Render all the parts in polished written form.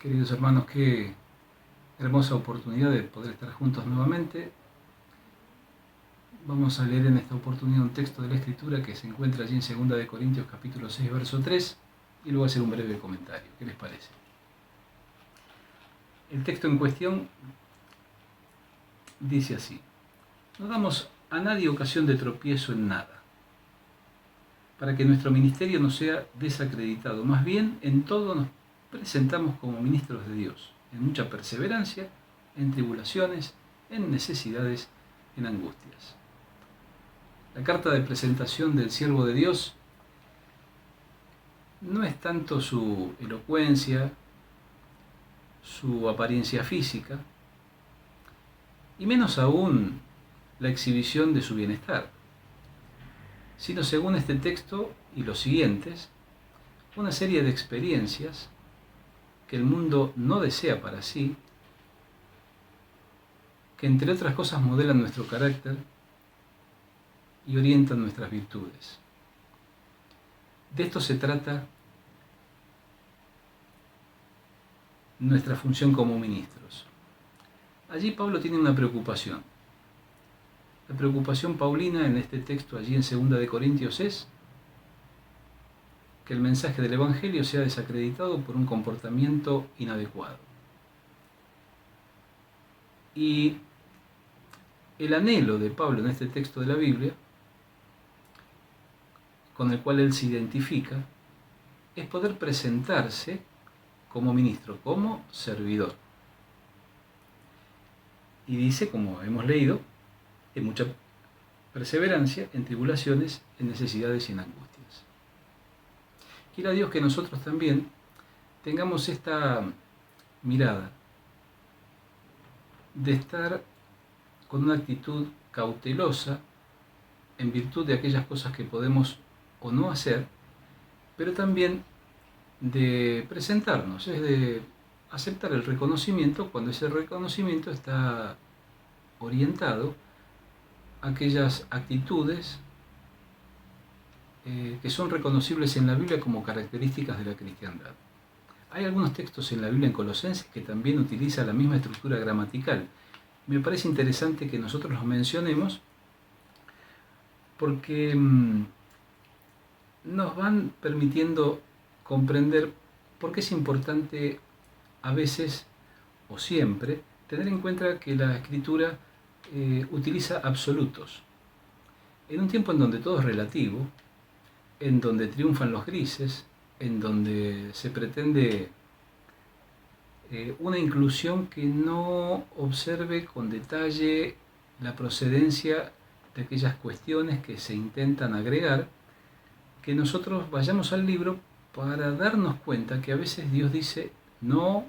Queridos hermanos, qué hermosa oportunidad de poder estar juntos nuevamente. Vamos a leer en esta oportunidad un texto de la Escritura que se encuentra allí en 2 de Corintios capítulo 6, verso 3, y luego hacer un breve comentario. ¿Qué les parece? El texto en cuestión dice así: no damos a nadie ocasión de tropiezo en nada, para que nuestro ministerio no sea desacreditado. Más bien, en todo nos presentamos como ministros de Dios, en mucha perseverancia, en tribulaciones, en necesidades, en angustias. La carta de presentación del siervo de Dios no es tanto su elocuencia, su apariencia física, y menos aún la exhibición de su bienestar, sino, según este texto y los siguientes, una serie de experiencias que el mundo no desea para sí, que entre otras cosas modelan nuestro carácter y orientan nuestras virtudes. De esto se trata nuestra función como ministros. Allí Pablo tiene una preocupación. La preocupación paulina en este texto, allí en 2 de Corintios, es que el mensaje del Evangelio sea desacreditado por un comportamiento inadecuado. Y el anhelo de Pablo en este texto de la Biblia, con el cual él se identifica, es poder presentarse como ministro, como servidor. Y dice, como hemos leído, en mucha perseverancia, en tribulaciones, en necesidades y en angustias. Quiera Dios que nosotros también tengamos esta mirada de estar con una actitud cautelosa en virtud de aquellas cosas que podemos o no hacer, pero también de presentarnos, es de aceptar el reconocimiento cuando ese reconocimiento está orientado a aquellas actitudes que son reconocibles en la Biblia como características de la cristiandad. Hay algunos textos en la Biblia, en Colosenses, que también utiliza la misma estructura gramatical. Me parece interesante que nosotros los mencionemos porque nos van permitiendo comprender por qué es importante a veces o siempre tener en cuenta que la Escritura utiliza absolutos. En un tiempo en donde todo es relativo, en donde triunfan los grises, en donde se pretende una inclusión que no observe con detalle la procedencia de aquellas cuestiones que se intentan agregar, que nosotros vayamos al libro para darnos cuenta que a veces Dios dice no,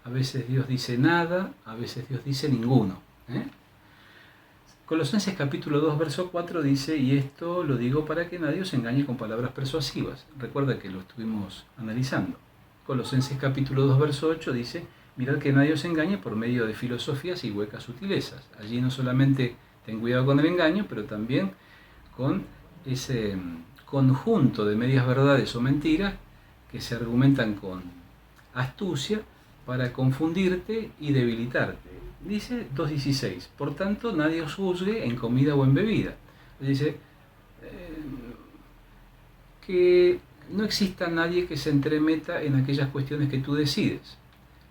a veces Dios dice nada, a veces Dios dice ninguno. Colosenses capítulo 2, verso 4 dice: y esto lo digo para que nadie os engañe con palabras persuasivas. Recuerda que lo estuvimos analizando. Colosenses capítulo 2, verso 8 dice: mirad que nadie os engañe por medio de filosofías y huecas sutilezas. Allí no solamente ten cuidado con el engaño, pero también con ese conjunto de medias verdades o mentiras que se argumentan con astucia para confundirte y debilitarte. Dice 2.16, por tanto nadie os juzgue en comida o en bebida. Dice que no exista nadie que se entremeta en aquellas cuestiones que tú decides,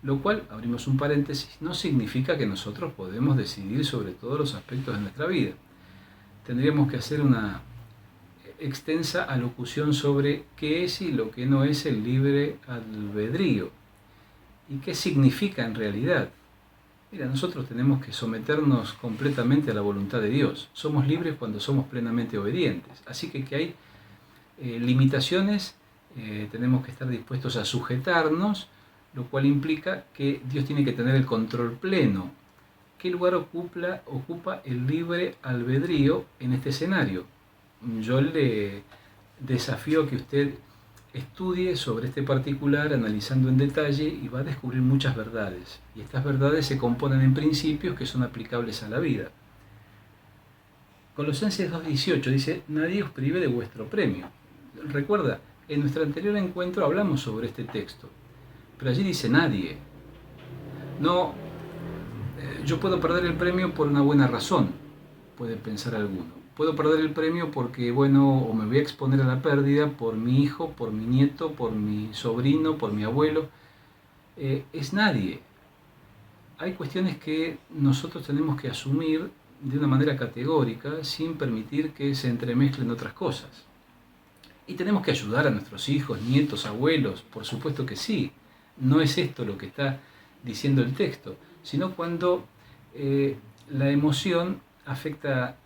lo cual, abrimos un paréntesis, no significa que nosotros podemos decidir sobre todos los aspectos de nuestra vida. Tendríamos que hacer una extensa alocución sobre qué es y lo que no es el libre albedrío y qué significa en realidad. Mira, nosotros tenemos que someternos completamente a la voluntad de Dios. Somos libres cuando somos plenamente obedientes. Así que hay limitaciones, tenemos que estar dispuestos a sujetarnos, lo cual implica que Dios tiene que tener el control pleno. ¿Qué lugar ocupa el libre albedrío en este escenario? Yo le desafío a que usted estudie sobre este particular analizando en detalle y va a descubrir muchas verdades. Y estas verdades se componen en principios que son aplicables a la vida. Colosenses 2.18 dice: nadie os prive de vuestro premio. Recuerda, en nuestro anterior encuentro hablamos sobre este texto, pero allí dice nadie. No, yo puedo perder el premio por una buena razón, puede pensar alguno. Puedo perder el premio porque, bueno, o me voy a exponer a la pérdida por mi hijo, por mi nieto, por mi sobrino, por mi abuelo. Es nadie. Hay cuestiones que nosotros tenemos que asumir de una manera categórica sin permitir que se entremezclen otras cosas. Y tenemos que ayudar a nuestros hijos, nietos, abuelos, por supuesto que sí. No es esto lo que está diciendo el texto, sino cuando la emoción afecta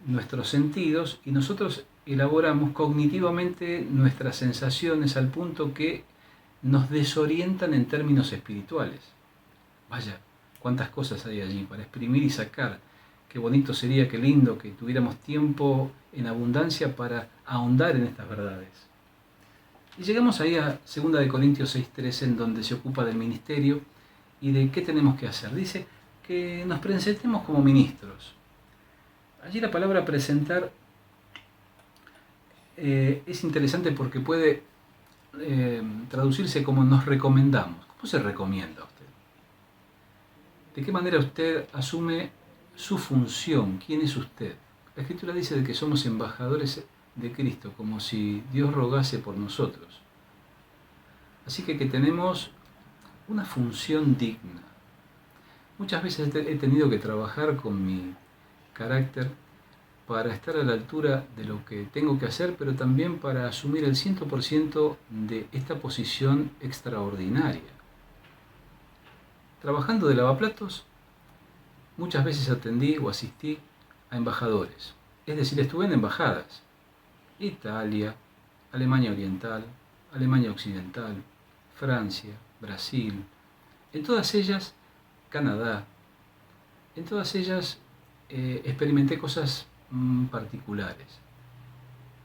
nuestros sentidos y nosotros elaboramos cognitivamente nuestras sensaciones al punto que nos desorientan en términos espirituales. Vaya, cuántas cosas hay allí para exprimir y sacar. Qué bonito sería, qué lindo que tuviéramos tiempo en abundancia para ahondar en estas verdades. Y llegamos ahí a 2 Corintios 6:13, en donde se ocupa del ministerio y de qué tenemos que hacer. Dice que nos presentemos como ministros. Allí la palabra presentar es interesante porque puede traducirse como nos recomendamos. ¿Cómo se recomienda a usted? ¿De qué manera usted asume su función? ¿Quién es usted? La Escritura dice de que somos embajadores de Cristo, como si Dios rogase por nosotros. Así que tenemos una función digna. Muchas veces he tenido que trabajar con mi carácter para estar a la altura de lo que tengo que hacer, pero también para asumir el 100% de esta posición extraordinaria. Trabajando de lavaplatos, muchas veces atendí o asistí a embajadores, es decir, estuve en embajadas: Italia, Alemania Oriental, Alemania Occidental, Francia, Brasil, en todas ellas, Canadá, en todas ellas experimenté cosas particulares,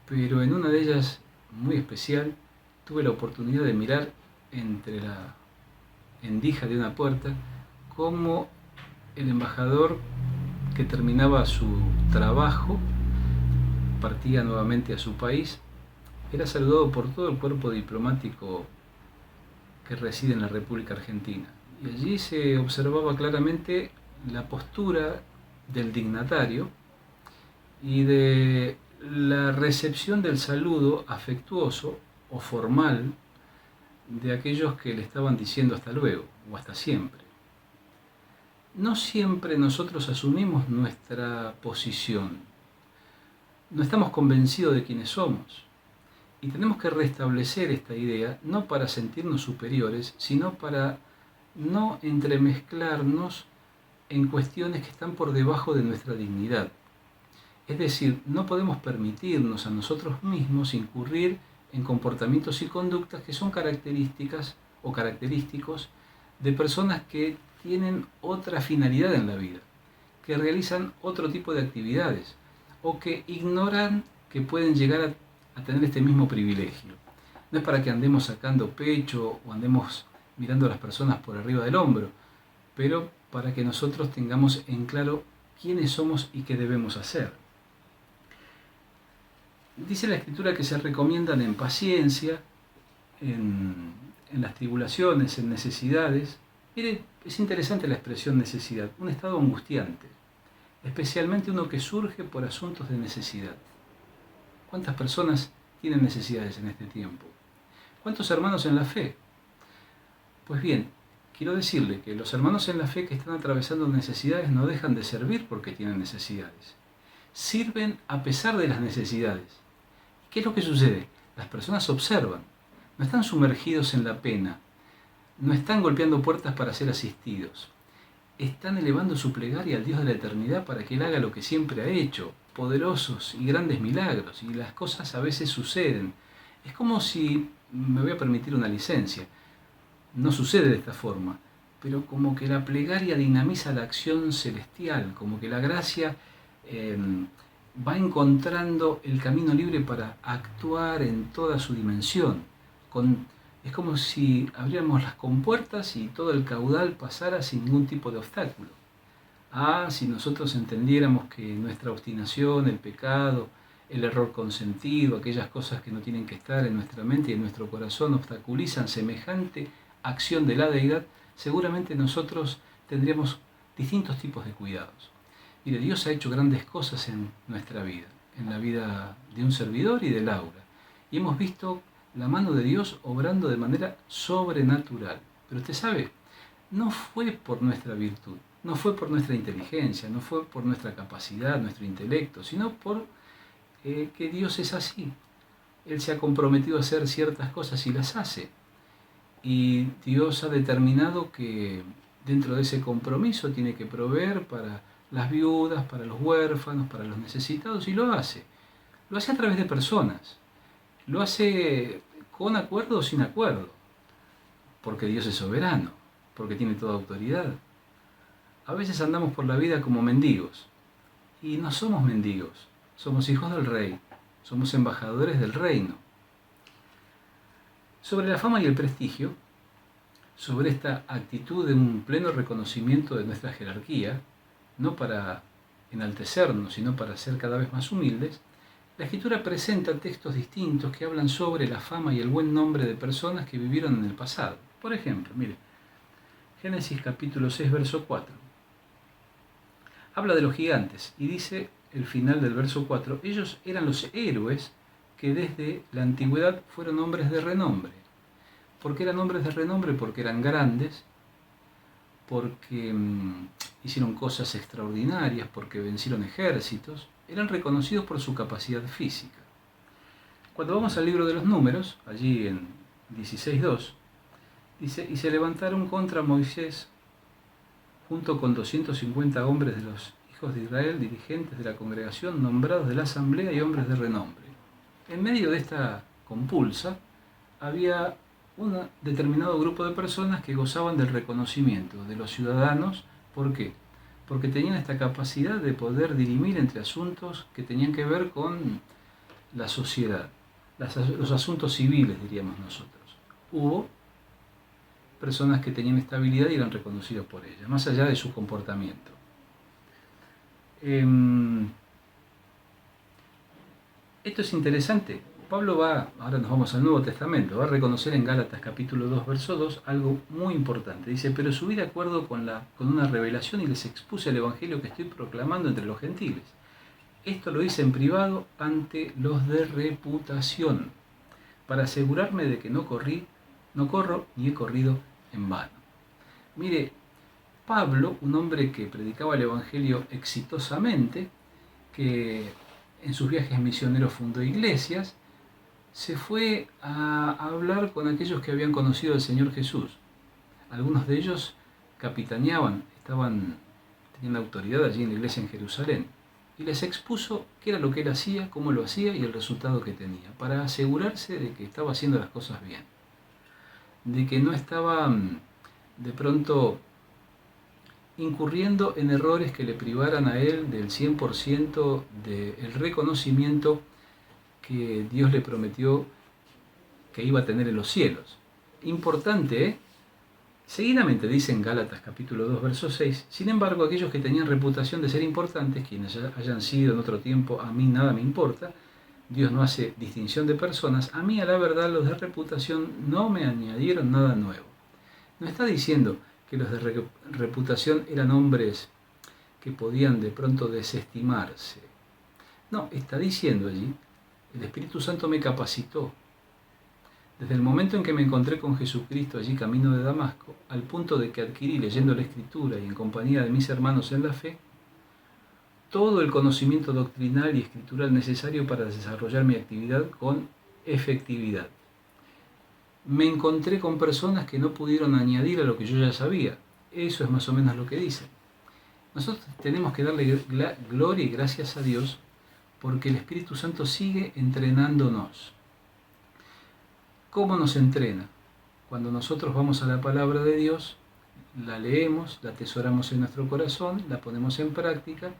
pero en una de ellas muy especial tuve la oportunidad de mirar entre la endija de una puerta cómo el embajador que terminaba su trabajo partía nuevamente a su país, era saludado por todo el cuerpo diplomático que reside en la República Argentina. Y allí se observaba claramente la postura del dignatario y de la recepción del saludo afectuoso o formal de aquellos que le estaban diciendo hasta luego o hasta siempre. No siempre nosotros asumimos nuestra posición, no estamos convencidos de quiénes somos y tenemos que restablecer esta idea no para sentirnos superiores, sino para no entremezclarnos en cuestiones que están por debajo de nuestra dignidad. Es decir, no podemos permitirnos a nosotros mismos incurrir en comportamientos y conductas que son características o característicos de personas que tienen otra finalidad en la vida, que realizan otro tipo de actividades o que ignoran que pueden llegar a tener este mismo privilegio. No es para que andemos sacando pecho o andemos mirando a las personas por arriba del hombro, pero para que nosotros tengamos en claro quiénes somos y qué debemos hacer. Dice la Escritura que se recomiendan en paciencia, en las tribulaciones, en necesidades. Mire, es interesante la expresión necesidad, un estado angustiante, especialmente uno que surge por asuntos de necesidad. ¿Cuántas personas tienen necesidades en este tiempo? ¿Cuántos hermanos en la fe? Pues bien, quiero decirle que los hermanos en la fe que están atravesando necesidades no dejan de servir porque tienen necesidades. Sirven a pesar de las necesidades. ¿Qué es lo que sucede? Las personas observan, no están sumergidos en la pena, no están golpeando puertas para ser asistidos. Están elevando su plegaria al Dios de la eternidad para que Él haga lo que siempre ha hecho, poderosos y grandes milagros, y las cosas a veces suceden. Es como si, me voy a permitir una licencia, no sucede de esta forma, pero como que la plegaria dinamiza la acción celestial, como que la gracia va encontrando el camino libre para actuar en toda su dimensión. Es como si abriéramos las compuertas y todo el caudal pasara sin ningún tipo de obstáculo. Si nosotros entendiéramos que nuestra obstinación, el pecado, el error consentido, aquellas cosas que no tienen que estar en nuestra mente y en nuestro corazón obstaculizan semejante acción de la deidad, seguramente nosotros tendríamos distintos tipos de cuidados. Mire, Dios ha hecho grandes cosas en nuestra vida, en la vida de un servidor y de Laura. Y hemos visto la mano de Dios obrando de manera sobrenatural. Pero usted sabe, no fue por nuestra virtud, no fue por nuestra inteligencia, no fue por nuestra capacidad, nuestro intelecto, sino por que Dios es así. Él se ha comprometido a hacer ciertas cosas y las hace. Y Dios ha determinado que dentro de ese compromiso tiene que proveer para las viudas, para los huérfanos, para los necesitados, y lo hace. Lo hace a través de personas. Lo hace con acuerdo o sin acuerdo. Porque Dios es soberano, porque tiene toda autoridad. A veces andamos por la vida como mendigos. Y no somos mendigos, somos hijos del Rey, somos embajadores del reino. Sobre la fama y el prestigio, sobre esta actitud de un pleno reconocimiento de nuestra jerarquía, no para enaltecernos, sino para ser cada vez más humildes, la Escritura presenta textos distintos que hablan sobre la fama y el buen nombre de personas que vivieron en el pasado. Por ejemplo, mire, Génesis capítulo 6, verso 4. Habla de los gigantes y dice el final del verso 4, ellos eran los héroes que desde la antigüedad fueron hombres de renombre. ¿Por qué eran hombres de renombre? Porque eran grandes, porque hicieron cosas extraordinarias, porque vencieron ejércitos, eran reconocidos por su capacidad física. Cuando vamos al libro de los Números, allí en 16.2, dice, y se levantaron contra Moisés junto con 250 hombres de los hijos de Israel, dirigentes de la congregación, nombrados de la asamblea y hombres de renombre. En medio de esta compulsa había un determinado grupo de personas que gozaban del reconocimiento de los ciudadanos. ¿Por qué? Porque tenían esta capacidad de poder dirimir entre asuntos que tenían que ver con la sociedad, los asuntos civiles, diríamos nosotros. Hubo personas que tenían esta habilidad y eran reconocidos por ella, más allá de su comportamiento. Esto es interesante. Pablo ahora nos vamos al Nuevo Testamento, va a reconocer en Gálatas capítulo 2, verso 2, algo muy importante. Dice, pero subí de acuerdo con una revelación y les expuse el evangelio que estoy proclamando entre los gentiles. Esto lo hice en privado ante los de reputación, para asegurarme de que no corro ni he corrido en vano. Mire, Pablo, un hombre que predicaba el evangelio exitosamente, que en sus viajes misioneros fundó iglesias, se fue a hablar con aquellos que habían conocido al Señor Jesús. Algunos de ellos capitaneaban, tenían autoridad allí en la iglesia en Jerusalén, y les expuso qué era lo que él hacía, cómo lo hacía y el resultado que tenía, para asegurarse de que estaba haciendo las cosas bien, de que no estaba de pronto incurriendo en errores que le privaran a él del 100% del reconocimiento que Dios le prometió que iba a tener en los cielos. Importante, ¿eh? Seguidamente dice en Gálatas capítulo 2, verso 6, sin embargo, aquellos que tenían reputación de ser importantes, quienes hayan sido en otro tiempo, a mí nada me importa, Dios no hace distinción de personas, a mí a la verdad los de reputación no me añadieron nada nuevo. No está diciendo que los de reputación eran hombres que podían de pronto desestimarse. No, está diciendo allí, el Espíritu Santo me capacitó. Desde el momento en que me encontré con Jesucristo allí camino de Damasco, al punto de que adquirí leyendo la Escritura y en compañía de mis hermanos en la fe, todo el conocimiento doctrinal y escritural necesario para desarrollar mi actividad con efectividad. Me encontré con personas que no pudieron añadir a lo que yo ya sabía. Eso es más o menos lo que dice. Nosotros tenemos que darle gloria y gracias a Dios porque el Espíritu Santo sigue entrenándonos. ¿Cómo nos entrena? Cuando nosotros vamos a la palabra de Dios, la leemos, la atesoramos en nuestro corazón, la ponemos en práctica,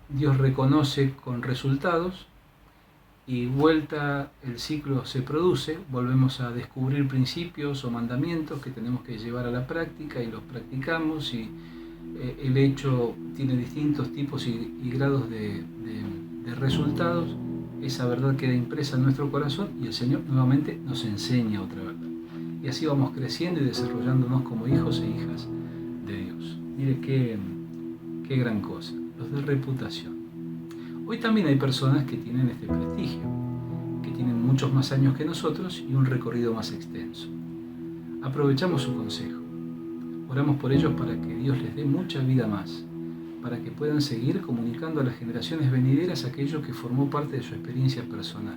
Dios reconoce con resultados y vuelta el ciclo se produce, volvemos a descubrir principios o mandamientos que tenemos que llevar a la práctica y los practicamos y el hecho tiene distintos tipos y grados de resultados. Esa verdad queda impresa en nuestro corazón y el Señor nuevamente nos enseña otra verdad. Y así vamos creciendo y desarrollándonos como hijos e hijas de Dios. Mire qué gran cosa, los de reputación. Hoy también hay personas que tienen este prestigio, que tienen muchos más años que nosotros y un recorrido más extenso. Aprovechamos su consejo. Oramos por ellos para que Dios les dé mucha vida más, para que puedan seguir comunicando a las generaciones venideras aquello que formó parte de su experiencia personal.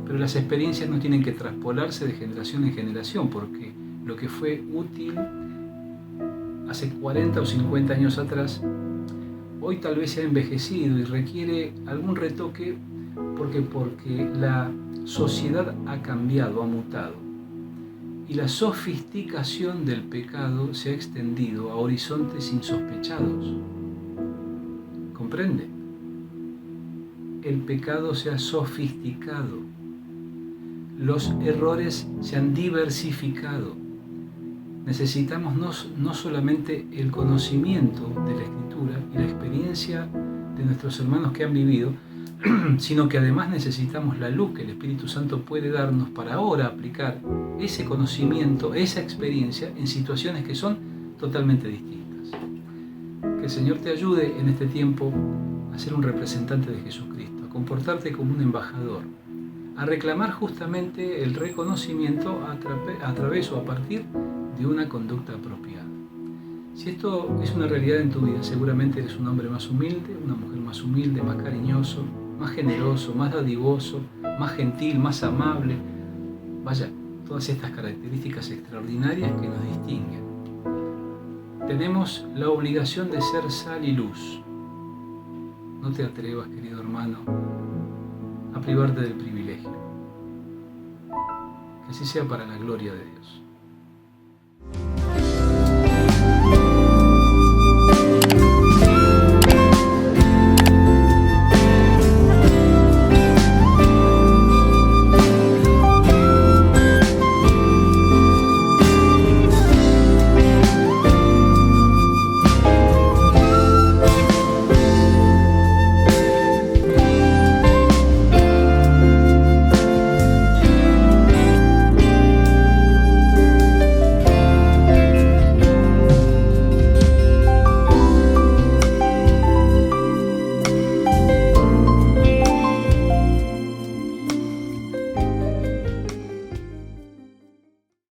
Pero las experiencias no tienen que traspolarse de generación en generación, porque lo que fue útil hace 40 o 50 años atrás, hoy tal vez se ha envejecido y requiere algún retoque porque la sociedad ha cambiado, ha mutado. Y la sofisticación del pecado se ha extendido a horizontes insospechados. ¿Comprende? El pecado se ha sofisticado. Los errores se han diversificado. Necesitamos no solamente el conocimiento de la Escritura y la experiencia de nuestros hermanos que han vivido, sino que además necesitamos la luz que el Espíritu Santo puede darnos para ahora aplicar ese conocimiento, esa experiencia en situaciones que son totalmente distintas. Que el Señor te ayude en este tiempo a ser un representante de Jesucristo, a comportarte como un embajador, a reclamar justamente el reconocimiento a través o a partir de una conducta apropiada. Si esto es una realidad en tu vida, seguramente eres un hombre más humilde, una mujer más humilde, más cariñoso, más generoso, más dadivoso, más gentil, más amable. Vaya, todas estas características extraordinarias que nos distinguen. Tenemos la obligación de ser sal y luz. No te atrevas, querido hermano, a privarte del privilegio. Que así sea para la gloria de Dios.